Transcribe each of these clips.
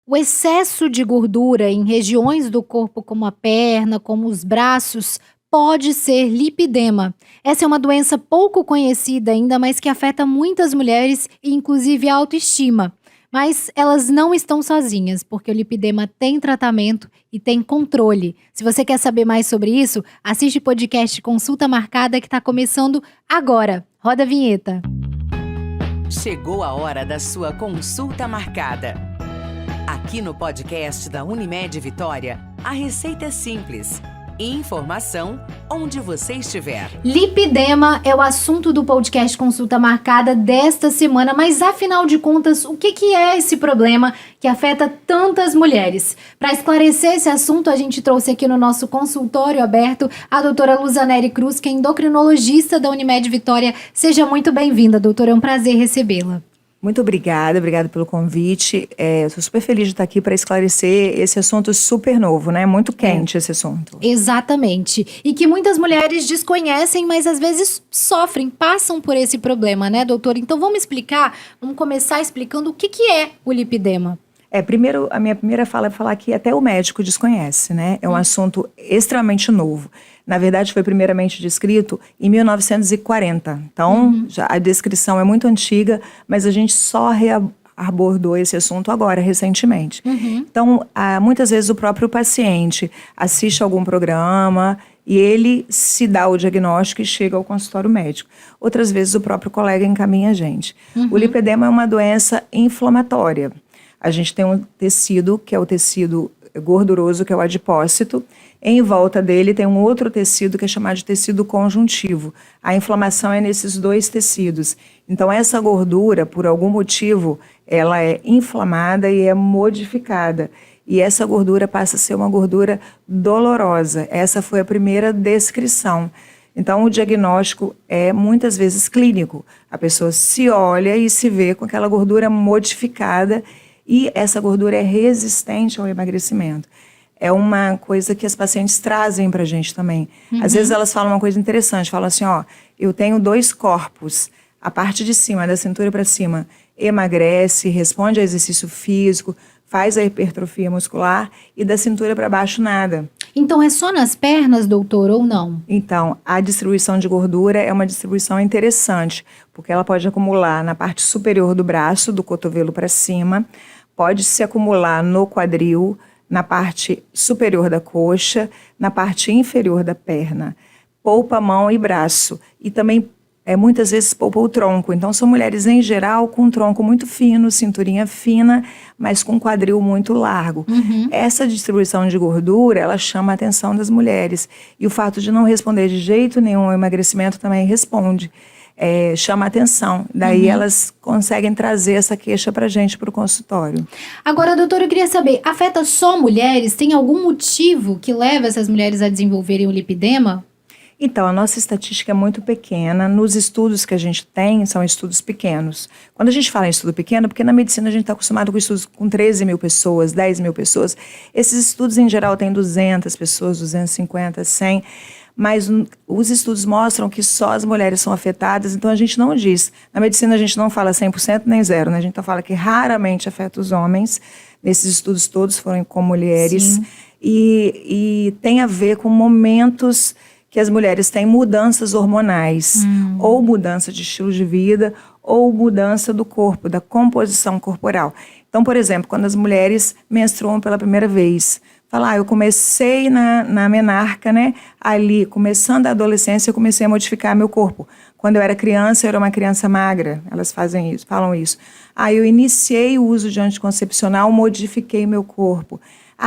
O excesso de gordura em regiões do corpo, como a perna, como os braços, pode ser lipidema. Essa é uma doença pouco conhecida ainda, mas que afeta muitas mulheres e inclusive a autoestima. Mas elas não estão sozinhas, porque o lipidema tem tratamento e tem controle. Se você quer saber mais sobre isso, assiste o podcast Consulta Marcada que está começando agora. Roda a vinheta. Chegou a hora da sua consulta marcada. Aqui no podcast da Unimed Vitória, a receita é simples. Informação onde você estiver. Lipidema é o assunto do podcast Consulta Marcada desta semana, mas afinal de contas, o que é esse problema que afeta tantas mulheres? Para esclarecer esse assunto, a gente trouxe aqui no nosso consultório aberto a doutora Luzaneri Cruz, que é endocrinologista da Unimed Vitória. Seja muito bem-vinda, doutora, é um prazer recebê-la. Muito obrigada pelo convite. Estou super feliz de estar aqui para esclarecer esse assunto super novo, né? Muito quente esse assunto. Exatamente. E que muitas mulheres desconhecem, mas às vezes sofrem, passam por esse problema, né, doutora? Então vamos começar explicando o que é o lipidema. Primeiro, a minha primeira fala é falar que até o médico desconhece, né? É um assunto extremamente novo. Na verdade, foi primeiramente descrito em 1940. Então, já a descrição é muito antiga, mas a gente só abordou esse assunto agora, recentemente. Então, muitas vezes o próprio paciente assiste algum programa e ele se dá o diagnóstico e chega ao consultório médico. Outras vezes o próprio colega encaminha a gente. O lipedema é uma doença inflamatória. A gente tem um tecido, que é o tecido gorduroso, que é o adipócito. Em volta dele tem um outro tecido que é chamado de tecido conjuntivo. A inflamação é nesses dois tecidos. Então, essa gordura, por algum motivo, ela é inflamada e é modificada. E essa gordura passa a ser uma gordura dolorosa. Essa foi a primeira descrição. Então, o diagnóstico é muitas vezes clínico. A pessoa se olha e se vê com aquela gordura modificada e essa gordura é resistente ao emagrecimento. É uma coisa que as pacientes trazem pra gente também. Às vezes elas falam uma coisa interessante, falam assim, eu tenho 2 corpos, a parte de cima, da cintura para cima, emagrece, responde a exercício físico, faz a hipertrofia muscular e da cintura para baixo nada. Então é só nas pernas, doutor, ou não? Então, a distribuição de gordura é uma distribuição interessante, porque ela pode acumular na parte superior do braço, do cotovelo para cima, pode se acumular no quadril, na parte superior da coxa, na parte inferior da perna, poupa mão e braço, e também muitas vezes poupa o tronco. Então, são mulheres, em geral, com um tronco muito fino, cinturinha fina, mas com quadril muito largo. Essa distribuição de gordura, ela chama a atenção das mulheres. E o fato de não responder de jeito nenhum ao emagrecimento também responde. Chama a atenção. Daí elas conseguem trazer essa queixa pra gente, pro consultório. Agora, doutora, eu queria saber, afeta só mulheres? Tem algum motivo que leva essas mulheres a desenvolverem o lipidema? Então, a nossa estatística é muito pequena. Nos estudos que a gente tem, são estudos pequenos. Quando a gente fala em estudo pequeno, porque na medicina a gente está acostumado com estudos com 13 mil pessoas, 10 mil pessoas. Esses estudos, em geral, têm 200 pessoas, 250, 100. Mas os estudos mostram que só as mulheres são afetadas, então a gente não diz. Na medicina a gente não fala 100% nem zero, né? A gente fala que raramente afeta os homens. Nesses estudos todos foram com mulheres. E tem a ver com momentos que as mulheres têm mudanças hormonais, ou mudança de estilo de vida, ou mudança do corpo, da composição corporal. Então, por exemplo, quando as mulheres menstruam pela primeira vez, fala, eu comecei na menarca, né? Ali, começando a adolescência, eu comecei a modificar meu corpo. Quando eu era criança, eu era uma criança magra, elas falam isso. Eu iniciei o uso de anticoncepcional, modifiquei meu corpo.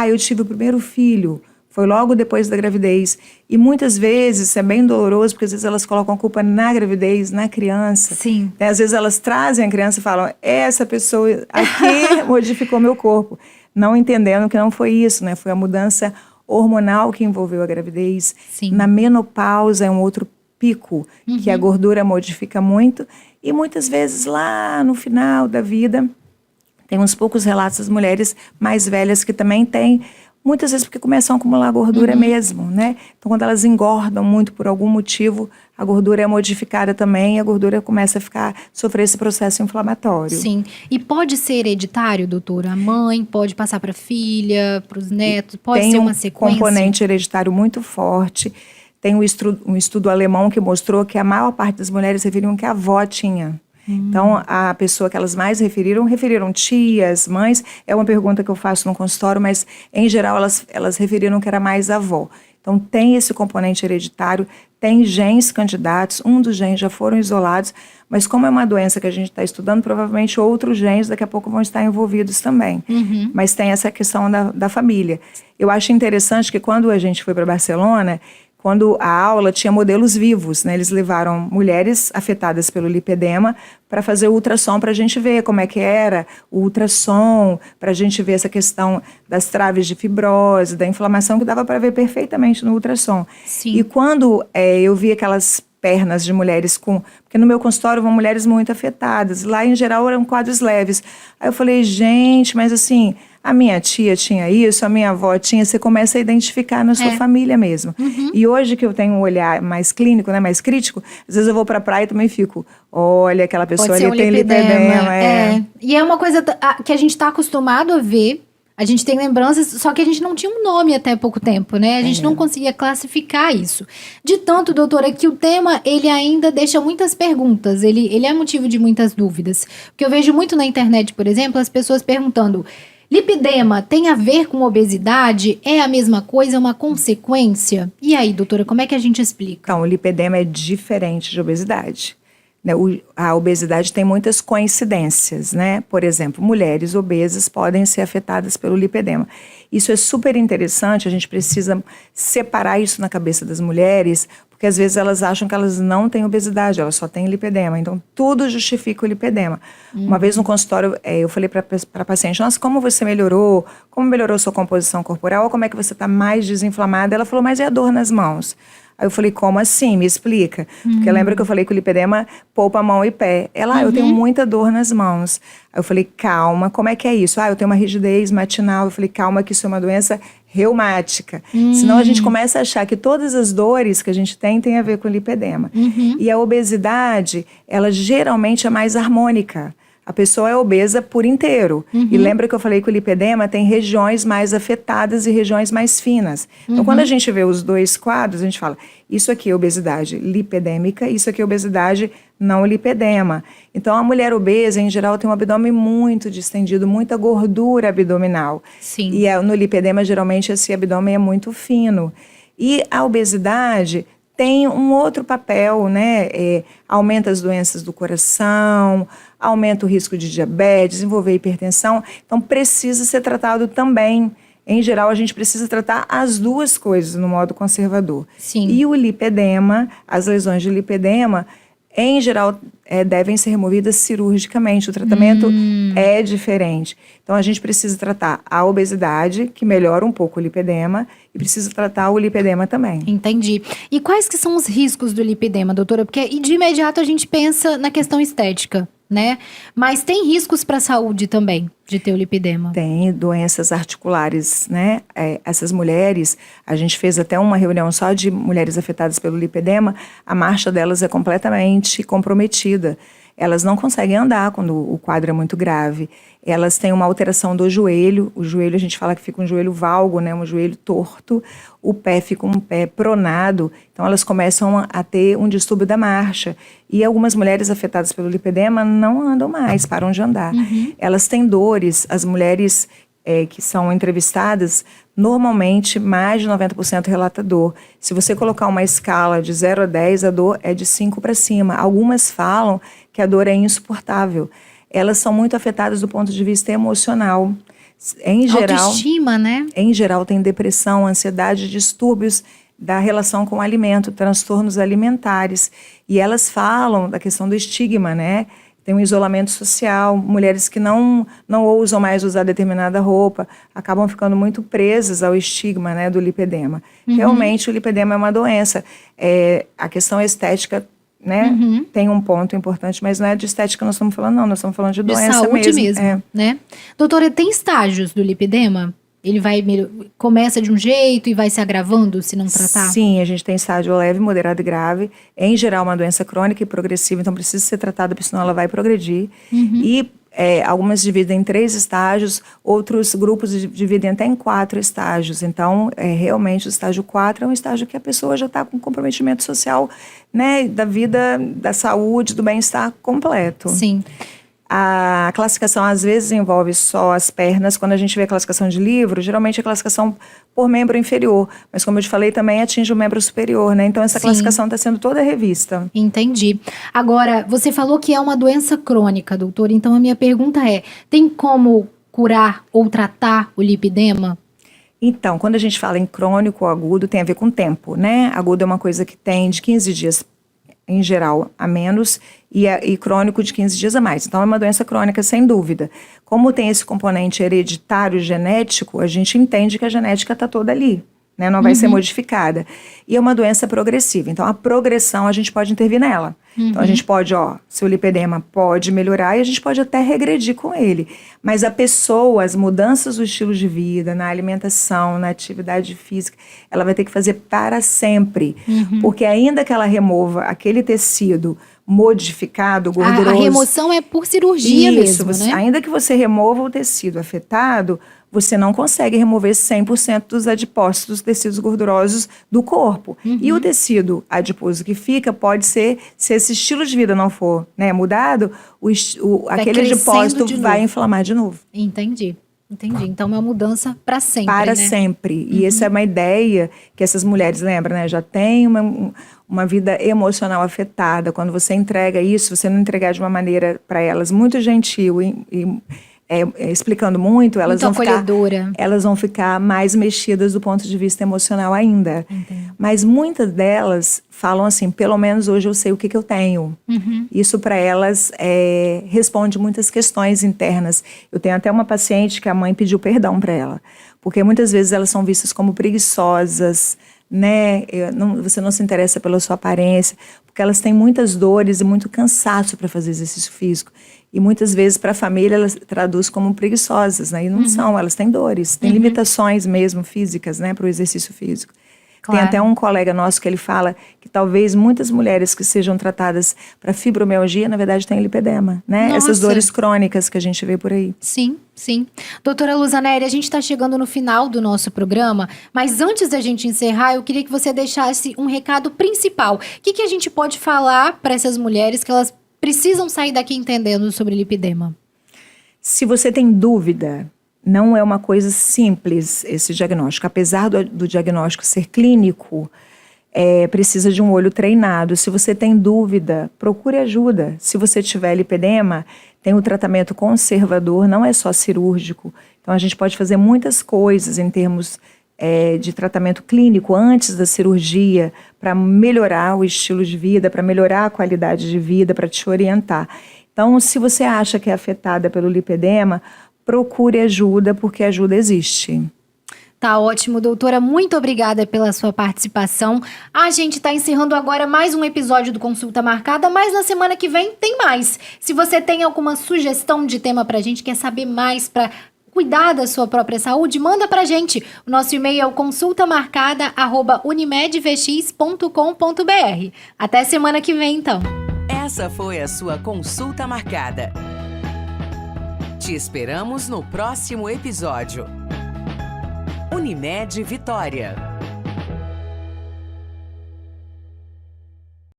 Eu tive o primeiro filho, foi logo depois da gravidez. E muitas vezes, isso é bem doloroso, porque às vezes elas colocam a culpa na gravidez, na criança. Sim. Às vezes elas trazem a criança e falam, essa pessoa aqui modificou meu corpo. Não entendendo que não foi isso, né? Foi a mudança hormonal que envolveu a gravidez. Sim. Na menopausa é um outro pico, que a gordura modifica muito. E muitas vezes lá no final da vida, tem uns poucos relatos das mulheres mais velhas que também têm Muitas vezes porque começam a acumular gordura mesmo, né? Então, quando elas engordam muito por algum motivo, a gordura é modificada também e a gordura começa a sofrer esse processo inflamatório. Sim. E pode ser hereditário, doutora? A mãe pode passar para a filha, para os netos? Pode ser uma sequência? Tem um componente hereditário muito forte. Tem um estudo alemão que mostrou que a maior parte das mulheres referiam que a avó tinha. Então, a pessoa que elas mais referiram tias, mães. É uma pergunta que eu faço no consultório, mas, em geral, elas referiram que era mais a avó. Então, tem esse componente hereditário, tem genes candidatos, um dos genes já foram isolados, mas como é uma doença que a gente está estudando, provavelmente outros genes daqui a pouco vão estar envolvidos também. Mas tem essa questão da família. Eu acho interessante que quando a gente foi para Barcelona, quando a aula tinha modelos vivos, né? Eles levaram mulheres afetadas pelo lipedema para fazer o ultrassom para a gente ver como é que era o ultrassom, para a gente ver essa questão das traves de fibrose, da inflamação, que dava para ver perfeitamente no ultrassom. Sim. E quando eu vi aquelas pernas de mulheres porque no meu consultório vão mulheres muito afetadas, lá em geral eram quadros leves. Aí eu falei, gente, mas assim, a minha tia tinha isso, a minha avó tinha, você começa a identificar na sua família mesmo. E hoje que eu tenho um olhar mais clínico, né, mais crítico, às vezes eu vou pra praia e também fico, olha, aquela pessoa ali tem lipedema. E é uma coisa que a gente tá acostumado a ver. A gente tem lembranças, só que a gente não tinha um nome até pouco tempo, né? A gente não conseguia classificar isso. De tanto, doutora, que o tema, ele ainda deixa muitas perguntas. Ele é motivo de muitas dúvidas. Porque eu vejo muito na internet, por exemplo, as pessoas perguntando: lipedema tem a ver com obesidade? É a mesma coisa? É uma consequência? E aí, doutora, como é que a gente explica? Então, o lipedema é diferente de obesidade. A obesidade tem muitas coincidências, né? Por exemplo, mulheres obesas podem ser afetadas pelo lipedema. Isso é super interessante, a gente precisa separar isso na cabeça das mulheres, porque às vezes elas acham que elas não têm obesidade, elas só têm lipedema. Então, tudo justifica o lipedema. Uma vez no consultório, eu falei para a paciente, nossa, como você melhorou? Como melhorou sua composição corporal? Ou como é que você está mais desinflamada? Ela falou, mas e a dor nas mãos? Aí eu falei, como assim? Me explica. Porque lembra que eu falei que o lipedema poupa mão e pé. Ela, eu tenho muita dor nas mãos. Aí eu falei, calma, como é que é isso? Eu tenho uma rigidez matinal. Eu falei, calma, que isso é uma doença reumática. Senão a gente começa a achar que todas as dores que a gente tem a ver com o lipedema. E a obesidade, ela geralmente é mais harmônica. A pessoa é obesa por inteiro. E lembra que eu falei que o lipedema tem regiões mais afetadas e regiões mais finas. Então, quando a gente vê os dois quadros, a gente fala, isso aqui é obesidade lipedêmica, isso aqui é obesidade não lipedema. Então, a mulher obesa, em geral, tem um abdômen muito distendido, muita gordura abdominal. Sim. E no lipedema, geralmente, esse abdômen é muito fino. E a obesidade tem um outro papel, né? Aumenta as doenças do coração, aumenta o risco de diabetes, desenvolver hipertensão. Então, precisa ser tratado também. Em geral, a gente precisa tratar as duas coisas no modo conservador. Sim. E o lipedema, as lesões de lipedema, em geral, devem ser removidas cirurgicamente. O tratamento é diferente. Então, a gente precisa tratar a obesidade, que melhora um pouco o lipedema, e precisa tratar o lipedema também. Entendi. E quais que são os riscos do lipedema, doutora? Porque de imediato a gente pensa na questão estética, né? Mas tem riscos para a saúde também de ter o lipedema? Tem doenças articulares, né? Essas mulheres, a gente fez até uma reunião só de mulheres afetadas pelo lipedema, a marcha delas é completamente comprometida. Elas não conseguem andar quando o quadro é muito grave. Elas têm uma alteração do joelho. O joelho, a gente fala que fica um joelho valgo, né? Um joelho torto. O pé fica um pé pronado. Então, elas começam a ter um distúrbio da marcha. E algumas mulheres afetadas pelo lipedema não andam mais, param de andar. Elas têm dores. As mulheres que são entrevistadas, normalmente mais de 90% relata dor. Se você colocar uma escala de 0 a 10, a dor é de 5 para cima. Algumas falam que a dor é insuportável. Elas são muito afetadas do ponto de vista emocional. Em geral, autoestima, né? Em geral, tem depressão, ansiedade, distúrbios da relação com o alimento, transtornos alimentares. E elas falam da questão do estigma, né? Tem um isolamento social, mulheres que não ousam mais usar determinada roupa, acabam ficando muito presas ao estigma, né, do lipedema. Realmente, o lipedema é uma doença. A questão estética, né, tem um ponto importante, mas não é de estética que nós estamos falando, não. Nós estamos falando de doença saúde mesmo. Né? Doutora, tem estágios do lipedema? Ele começa de um jeito e vai se agravando se não tratar? Sim, a gente tem estágio leve, moderado e grave. Em geral, uma doença crônica e progressiva, então precisa ser tratada, porque senão ela vai progredir. E algumas dividem em 3 estágios, outros grupos dividem até em 4 estágios. Então, realmente, o estágio 4 é um estágio que a pessoa já está com comprometimento social, né, da vida, da saúde, do bem-estar completo. Sim. A classificação, às vezes, envolve só as pernas. Quando a gente vê a classificação de livro, geralmente é a classificação por membro inferior. Mas, como eu te falei, também atinge o membro superior, né? Então, essa classificação está sendo toda revista. Entendi. Agora, você falou que é uma doença crônica, doutora. Então, a minha pergunta é, tem como curar ou tratar o lipedema? Então, quando a gente fala em crônico ou agudo, tem a ver com tempo, né? Agudo é uma coisa que tem de 15 dias em geral, a menos, e crônico de 15 dias a mais. Então, é uma doença crônica, sem dúvida. Como tem esse componente hereditário genético, a gente entende que a genética está toda ali, né? Não vai ser modificada. E é uma doença progressiva. Então, a progressão, a gente pode intervir nela. Então, a gente pode, seu lipedema pode melhorar e a gente pode até regredir com ele. Mas a pessoa, as mudanças do estilo de vida, na alimentação, na atividade física, ela vai ter que fazer para sempre. Porque ainda que ela remova aquele tecido modificado, gorduroso... A remoção é por cirurgia mesmo, né? Ainda que você remova o tecido afetado, você não consegue remover 100% dos adipócitos, dos tecidos gordurosos do corpo. E o tecido adiposo que fica pode ser, se esse estilo de vida não for, né, mudado, aquele adipócito vai inflamar de novo. Entendi. Então, é uma mudança para sempre, Para né? sempre. E essa é uma ideia que essas mulheres, lembram, né? Já tem uma vida emocional afetada. Quando você entrega isso, você não entregar de uma maneira para elas muito gentil e explicando muito, elas vão ficar mais mexidas do ponto de vista emocional ainda. Entendi. Mas muitas delas falam assim, pelo menos hoje eu sei o que eu tenho. Isso para elas responde muitas questões internas. Eu tenho até uma paciente que a mãe pediu perdão para ela, porque muitas vezes elas são vistas como preguiçosas, né? Você não se interessa pela sua aparência, porque elas têm muitas dores e muito cansaço para fazer exercício físico. E muitas vezes para a família elas traduzem como preguiçosas, né? E não são, elas têm dores, têm limitações mesmo físicas, né, para o exercício físico. Claro. Tem até um colega nosso que ele fala que talvez muitas mulheres que sejam tratadas para fibromialgia, na verdade, têm lipedema, né? Nossa. Essas dores crônicas que a gente vê por aí. Sim. Doutora Luzaneri, a gente está chegando no final do nosso programa, mas antes da gente encerrar, eu queria que você deixasse um recado principal. O que a gente pode falar para essas mulheres que elas precisam sair daqui entendendo sobre lipedema? Se você tem dúvida, não é uma coisa simples esse diagnóstico. Apesar do diagnóstico ser clínico, precisa de um olho treinado. Se você tem dúvida, procure ajuda. Se você tiver lipedema, tem o tratamento conservador, não é só cirúrgico. Então, a gente pode fazer muitas coisas em termos de tratamento clínico antes da cirurgia para melhorar o estilo de vida, para melhorar a qualidade de vida, para te orientar. Então, se você acha que é afetada pelo lipedema, procure ajuda, porque ajuda existe. Tá ótimo, doutora. Muito obrigada pela sua participação. A gente está encerrando agora mais um episódio do Consulta Marcada, mas na semana que vem tem mais. Se você tem alguma sugestão de tema pra gente, quer saber mais para cuidar da sua própria saúde, manda pra gente. O nosso e-mail é o consultamarcada@unimedvx.com.br. Até semana que vem, então. Essa foi a sua Consulta Marcada. Te esperamos no próximo episódio. Unimed Vitória.